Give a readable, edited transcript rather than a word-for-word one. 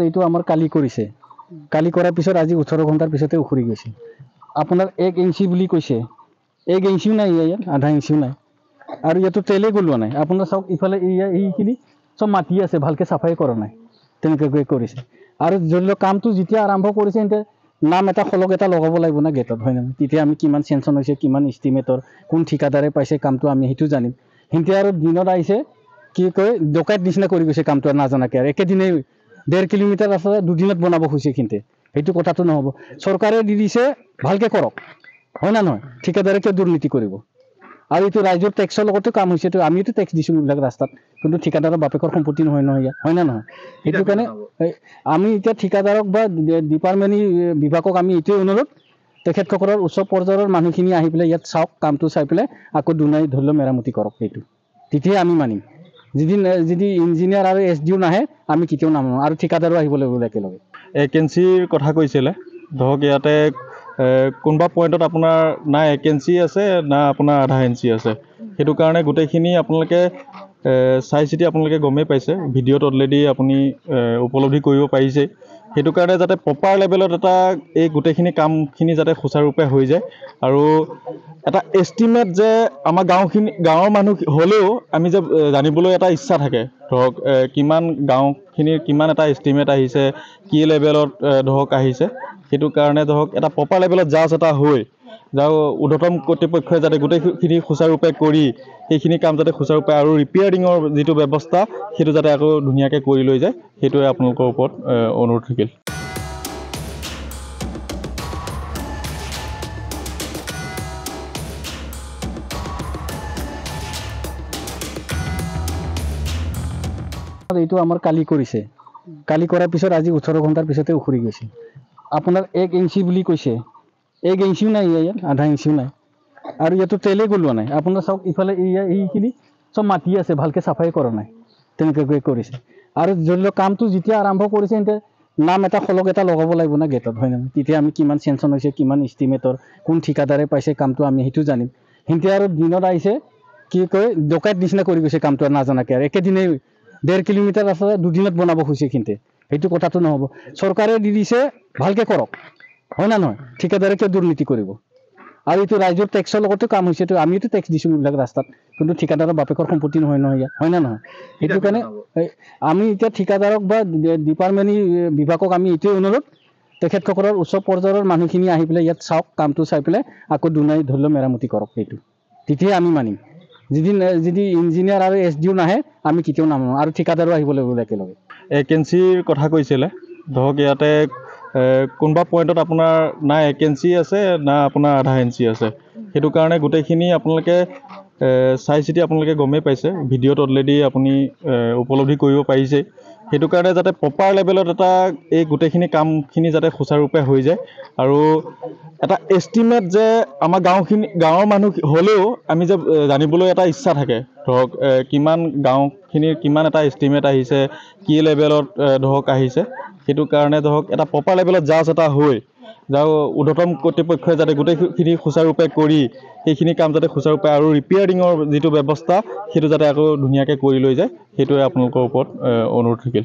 এইটো আমাৰ কালি কৰিছে, কালি কৰাৰ পিছত আজি 18 ঘণ্টাৰ পিছতে উখৰি গৈছে। আপোনাৰ 1 ইঞ্চি বুলি কৈছে, 1 ইঞ্চিও নাই, ইয়াত আধা ইঞ্চিও নাই। আৰু ইয়াতো তেলে গলোৱা নাই। আপোনাৰ চাওক ইফালে এইখিনি চব মাটি আছে, ভালকে চাফাই কৰা নাই, তেনেকৈ কৰিছে। আৰু ধৰি লওক কামটো যেতিয়া আৰম্ভ কৰিছে, এতিয়া নাম এটা ফলক এটা লগাব লাগিব না গেটত, হয় নহয়? তেতিয়া আমি কিমান চেংচন হৈছে, কিমান ইষ্টিমেটৰ, কোন ঠিকাদাৰে পাইছে কামটো, আমি সেইটো জানিম। সিহঁতে আৰু দিনত আহিছে কি কয় ডকাইত নিচিনা কৰি গৈছে কামটো, নাজানাকে আৰু একেদিনেই 1.5 কিলোমিটাৰ ৰাস্তা দুদিনত বনাব খুজিছে কিন্তু সেইটো কথাটো নহ'ব। চৰকাৰে দি দিছে, ভালকে কৰক, হয় না নহয়? ঠিকাদাৰে কিয় দুৰ্নীতি কৰিব? আৰু এইটো ৰাইজৰ টেক্সৰ লগতো কাম হৈছে। আমিতো টেক্স দিছোঁ এইবিলাক ৰাস্তাত, কিন্তু ঠিকাদাৰৰ বাপেকৰ সম্পত্তি নহয় নহয়, ইয়াত হয় না নহয়? সেইটো কাৰণে আমি এতিয়া ঠিকাদাৰক বা ডিপাৰ্টমেণ্ট বিভাগক আমি এইটোৱে অনুৰোধ, তেখেতসকলৰ উচ্চ পৰ্যায়ৰ মানুহখিনি আহি পেলাই ইয়াত চাওক, কামটো চাই পেলাই আকৌ দুনাই ধৰি লওক মেৰামতি কৰক। সেইটো তেতিয়াই আমি মানিম। যদি ইঞ্জিনিয়াৰ আৰু SDO নাহে, আমি কেতিয়াও নামানো। আৰু ঠিকাদাৰো আহিব লাগিব একেলগে। ভেকেঞ্চিৰ কথা কৈছিলে, ধৰক ইয়াতে কোনোবা পইণ্টত আপোনাৰ না ভেকেঞ্চি আছে, না আপোনাৰ আধা ইঞ্চি আছে। সেইটো কাৰণে গোটেইখিনি আপোনালোকে চাই চিতি আপোনালোকে গমেই পাইছে, ভিডিঅ'ত অলৰেডি আপুনি উপলব্ধি কৰিব পাৰিছে। সেইটো কাৰণে যাতে প্ৰপাৰ লেভেলত এটা এই গোটেইখিনি কামখিনি যাতে সুচাৰুৰূপে হৈ যায়। আৰু এটা এষ্টিমেট যে আমাৰ গাঁৱৰ মানুহ হ'লেও আমি যে জানিবলৈ এটা ইচ্ছা থাকে, ধৰক কিমান গাঁওখিনিৰ কিমান এটা এষ্টিমেট আহিছে, কি লেভেলত ধৰক আহিছে। সেইটো কাৰণে ধৰক এটা প্ৰপাৰ লেভেলত জাজ এটা হৈ ঊৰ্ধ্বতম কৰ্তৃপক্ষই যাতে গোটেইখিনি সুচাৰুৰূপে কৰি সেইখিনি কাম যাতে সুচাৰুৰূপে আৰু ৰিপেয়াৰিঙৰ যিটো ব্যৱস্থা, সেইটো যাতে আকৌ ধুনীয়াকৈ কৰি লৈ যায়, সেইটোৱে আপোনালোকৰ ওপৰত অনুৰোধ থাকিল। এইটো আমাৰ কালি কৰিছে, কালি কৰাৰ পিছত আজি 18 ঘণ্টাৰ পিছতে উখৰি গৈছে। আপোনাৰ 1 ইঞ্চি বুলি কৈছে, 1 ইঞ্চিও নাই, ইয়াত আধা ইঞ্চিও নাই। আৰু ইয়াতো তেলে গলোৱা নাই। আপোনাৰ চাওক ইফালে এইখিনি চব মাটি আছে, ভালকে চাফাই কৰা নাই, তেনেকৈ কৰিছে। আৰু ধৰি লওক কামটো যেতিয়া আৰম্ভ কৰিছে, সিহঁতে নাম এটা ফলক এটা লগাব লাগিব না গেটত, হয় নহয়? তেতিয়া আমি কিমান চেংচন হৈছে, কিমান ইষ্টিমেটৰ, কোন ঠিকাদাৰে পাইছে কামটো, আমি সেইটো জানিম। সিহঁতে আৰু দিনত আহিছে কি কয় ডকাইত নিচিনা কৰি গৈছে কামটো, নাজানাকে আৰু একেদিনেই 1.5 কিলোমিটাৰ ৰাস্তা দুদিনত বনাব খুজিছে কিন্তু সেইটো কথাটো নহ'ব। চৰকাৰে দি দিছে, ভালকে কৰক, হয় না নহয়? ঠিকাদাৰে কিয় দুৰ্নীতি কৰিব? আৰু এইটো ৰাইজৰ টেক্সৰ লগতো কাম হৈছে। আমিতো টেক্স দিছোঁ এইবিলাক ৰাস্তাত, কিন্তু ঠিকাদাৰৰ বাপেকৰ সম্পত্তি নহয় নহয়, ইয়াত হয় না নহয়? সেইটো কাৰণে আমি এতিয়া ঠিকাদাৰক বা ডিপাৰ্টমেণ্ট বিভাগক আমি এইটোৱে অনুৰোধ, তেখেতসকলৰ উচ্চ পৰ্যায়ৰ মানুহখিনি আহি পেলাই ইয়াত চাওক, কামটো চাই পেলাই আকৌ দুনাই ধৰি লওক মেৰামতি কৰক। সেইটো তেতিয়াই আমি মানিম। যদি ইঞ্জিনিয়াৰ আৰু SDO নাহে, আমি কেতিয়াও নামানো। আৰু ঠিকাদাৰো আহিব লাগিব একেলগে। ভেকেঞ্চিৰ কথা কৈছিলে, ধৰক ইয়াতে কোনোবা পইণ্টত আপোনাৰ না ভেকেঞ্চি আছে, না আপোনাৰ আধা ইঞ্চি আছে। সেইটো কাৰণে গোটেইখিনি আপোনালোকে চাই চিতি আপোনালোকে গমেই পাইছে, ভিডিঅ'ত অলৰেডি আপুনি উপলব্ধি কৰিব পাৰিছে। সেইটো কাৰণে যাতে প্ৰপাৰ লেভেলত এটা এই গোটেইখিনি কামখিনি যাতে সুচাৰুৰূপে হৈ যায়। আৰু এটা এষ্টিমেট যে আমাৰ গাঁৱৰ মানুহ হ'লেও আমি যে জানিবলৈ এটা ইচ্ছা থাকে, ধৰক কিমান গাঁওখিনিৰ কিমান এটা এষ্টিমেট আহিছে, কি লেভেলত ধৰক আহিছে। সেইটো কাৰণে ধৰক এটা প্ৰপাৰ লেভেলত জাজ এটা হৈ ঊৰ্ধ্বতম কৰ্তৃপক্ষই যাতে গোটেইখিনি সুচাৰুৰূপে কৰি সেইখিনি কাম যাতে সুচাৰুৰূপে আৰু ৰিপেয়াৰিঙৰ যিটো ব্যৱস্থা, সেইটো যাতে আকৌ ধুনীয়াকৈ কৰি লৈ যায়, সেইটোৱে আপোনালোকৰ ওপৰত অনুৰোধ থাকিল।